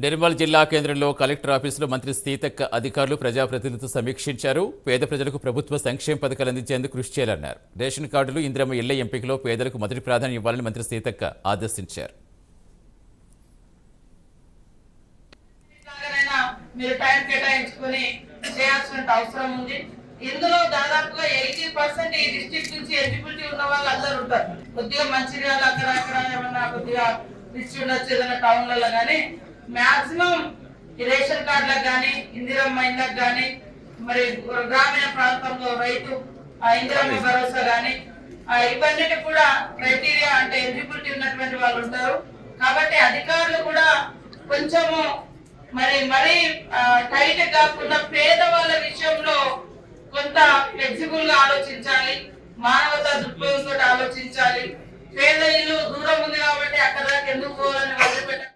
నిర్మల్ జిల్లా కేంద్రంలో కలెక్టర్ ఆఫీసులో మంత్రి సీతక్క అధికారులు ప్రజాప్రతినిధులతో సమీక్షించారు. పేద ప్రజలకు ప్రభుత్వ సంక్షేమ పథకాలు అందించేందుకు కృషి చేయాలన్నారు. రేషన్ కార్డులు, ఇందిరమ్మ ఇళ్ల ఎంపికలో పేదలకు మొదటి ప్రాధాన్యం ఇవ్వాలని మంత్రి సీతక్క ఆదేశించారు. ఇందులో దాదాపుగా 80% ఈ డిస్ట్రిక్ట్ నుంచి ఎలిజిబిలిటీ ఉన్న వాళ్ళు అందరూ ఉంటారు. కొద్దిగా మంచిర్యాల అక్కడ ఏమన్నా కొద్దిగా రిచ్ ఉండొచ్చు ఏదైనా టౌన్లలో కానీ మాక్సిమం రేషన్ కార్డులకు కానీ ఇందిరమ్మ ఇళ్ళకు కానీ మరి గ్రామీణ ప్రాంతంలో రైతు ఇందిరమ్మ భరోసా కానీ ఇవన్నిటి కూడా క్రైటీరియా అంటే ఎలిజిబిలిటీ ఉన్నటువంటి వాళ్ళు ఉంటారు. కాబట్టి అధికారులు కూడా కొంచెము మరి టైట్ కాకుండా పేదవాళ్ళ విషయంలో కొంత ఫ్లెక్సిబుల్ గా ఆలోచించాలి, మానవతా దృక్పథంతో ఆలోచించాలి. పేద ఇల్లు దూరం ఉంది కాబట్టి అక్కడ దాకా ఎందుకు పోవాలని వదిలిపెట్టాలి.